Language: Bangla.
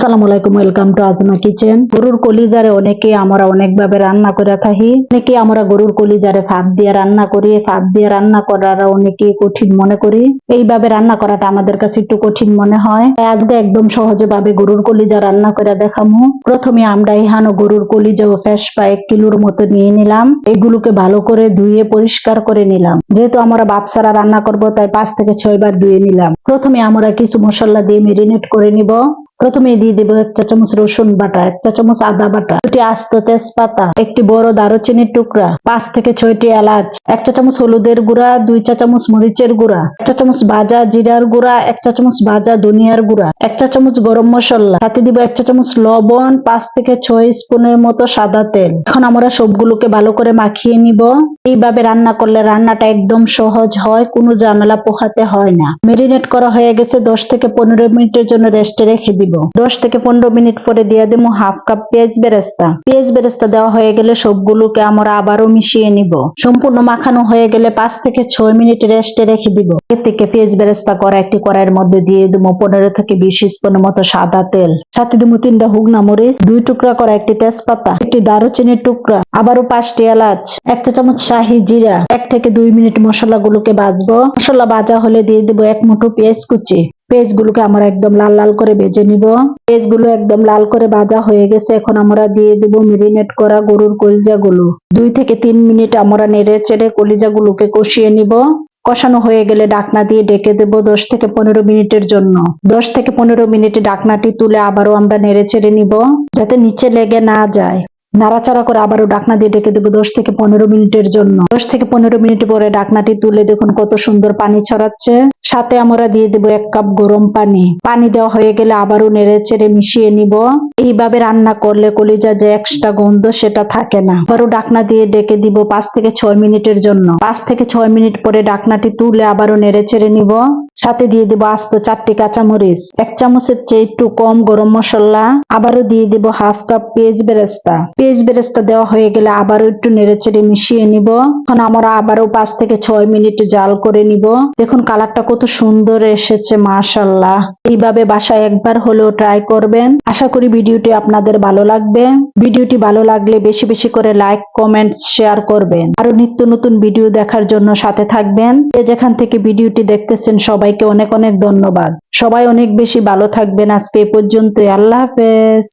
আসসালামু আলাইকুম, ওয়েলকাম টু আজমা কিচেন। গরুর কলিজারে অনেকে আমরা অনেকভাবে রান্না করে থাকি। অনেকে আমরা গরুর কলিজারে ফাঁদ দিয়ে রান্না করি। ফাঁদ দিয়ে রান্না করার অনেকে কঠিন মনে করি। এইভাবে রান্না করাটা আমাদের কাছে একটু কঠিন মনে হয়। তাই আজকে একদম সহজে ভাবে গরুর কলিজা রান্না করে দেখামু। প্রথমে আমরা এখানে গরুর কলিজা ও ফেসপা 1 কিলোর মতো নিয়ে নিলাম। এগুলোকে ভালো করে ধুয়ে পরিষ্কার করে নিলাম। যেহেতু আমরা বাপসারা রান্না করব তাই 5 থেকে 6 বার ধুয়ে নিলাম। প্রথমে আমরা কিছু মশলা দিয়ে মেরিনেট করে নিব। প্রথমে দিয়ে দেব 1 চা চামচ রসুন বাটা, 1 চা চামচ আদা বাটা, 2টি আস্ত তেজপাতা, একটি বড় দারুচিনির টুকরা, 5 থেকে 6টি এলাচ, 1 চা চামচ হলুদের গুঁড়া, 2 চা চামচ মরিচের গুঁড়া, 1 চা চামচ ভাজা জিরার গুঁড়া, 1 চা চামচ ভাজা ধনিয়ার গুঁড়া, 1 চা চামচ গরম মশলা, সাথে দিব 1 চা চামচ লবণ, 5 থেকে 6 স্পুনের মতো সাদা তেল। এখন আমরা সবগুলোকে ভালো করে মাখিয়ে নিব। এইভাবে রান্না করলে রান্নাটা একদম সহজ হয়, কোনো ঝামেলা পোহাতে হয় না। মেরিনেট করা হয়ে গেছে, 10 থেকে 15 মিনিটের জন্য রেস্টে রেখে দিব। 10 থেকে 15 মিনিট পরে দিয়ে দেবো হাফ কাপ পেঁয়াজ বেরেস্তা। পেঁয়াজ বেরেস্তা দেওয়া হয়ে গেলে সবগুলোকে আমরা আবারও মিশিয়ে নিব। সম্পূর্ণ মাখানো হয়ে গেলে 5 থেকে 6 মিনিট রেস্টে রেখে দিব। এর থেকে পেঁয়াজ বেরেস্তা করা একটি কড়াইয়ের মধ্যে দিয়ে দেবো 15 থেকে 20 স্পুনের মতো সাদা তেল। সাথে দেবো 3টা শুকনা মরিচ, 2 টুকরা করা একটি তেজপাতা, একটি দারুচিনির টুকরা, আবারও 5টি এলাচ, 1 চা চামচ শাহি জিরা। 1 থেকে 2 মিনিট মশলাগুলোকে ভাজবো। মশলা ভাজা হলে দিয়ে দেবো 1 মুঠো পেঁয়াজ কুচি। পেঁয়াজগুলোকে আমরা একদম লাল লাল করে ভেজে নিব। পেঁয়াজগুলো একদম লাল করে ভাজা হয়ে গেছে। এখন আমরা দিয়ে দেব মেরিনেট করা গরুর কলিজাগুলো। 2 থেকে 3 মিনিট আমরা নেড়ে চেড়ে কলিজাগুলোকে কষিয়ে নিব। কষানো হয়ে গেলে ঢাকনা দিয়ে ঢেকে দেব 10 থেকে 15 মিনিটের জন্য। 10 থেকে 15 মিনিটে ঢাকনাটি তুলে আবারও আমরা নেড়ে চেড়ে নিব, যাতে নিচে লেগে না যায়। নাড়াচাড়া করে আবারও ঢাকনা দিয়ে ঢেকে দেবো 10 থেকে 15 মিনিটের জন্য। 10 থেকে 15 মিনিট পরে ঢাকনাটি তুলে দেখুন কত সুন্দর পানি ছড়াচ্ছে। সাথে আমরা দিয়ে দেবো 1 কাপ গরম পানি। পানি দেওয়া হয়ে গেলে আবারও নেড়ে চেড়ে মিশিয়ে নিব। এইভাবে রান্না করলে কলিজা যে এক্সট্রা গন্ধ সেটা থাকে না। আবারও ঢাকনা দিয়ে ডেকে দিব 5 থেকে 6 মিনিটের জন্য। 5 থেকে 6 মিনিট পরে ঢাকনাটি তুলে আবারও নেড়ে চেড়ে নিব। সাথে দিয়ে দেবো আস্ত 4টি কাঁচামরিচ, 1 চামচের চেয়ে একটু কম গরম মশলা, আবারও দিয়ে দেবো হাফ কাপ পেঁয়াজ বেরেস্তা। পেঁয়াজ বেরেস্তা দেওয়া হয়ে গেলে আবারও একটু নেড়েচেড়ে মিশিয়ে নিব। এখন আমরা আবারও 5 থেকে 6 মিনিট জাল করে নিব। দেখুন কালারটা কত সুন্দর এসেছে, মাশাআল্লাহ। এইভাবে বাসায় একবার হলেও ট্রাই করবেন। আশা করি ভিডিওটি আপনাদের ভালো লাগবে। ভিডিওটি ভালো লাগলে বেশি বেশি করে লাইক, কমেন্ট, শেয়ার করবেন। আরো নিত্য নতুন ভিডিও দেখার জন্য সাথে থাকবেন। যেখান থেকে ভিডিওটি দেখতেছেন সবাইকে অনেক অনেক ধন্যবাদ। সবাই অনেক বেশি ভালো থাকবেন। আজকে এই পর্যন্তই। আল্লাহ হাফেজ।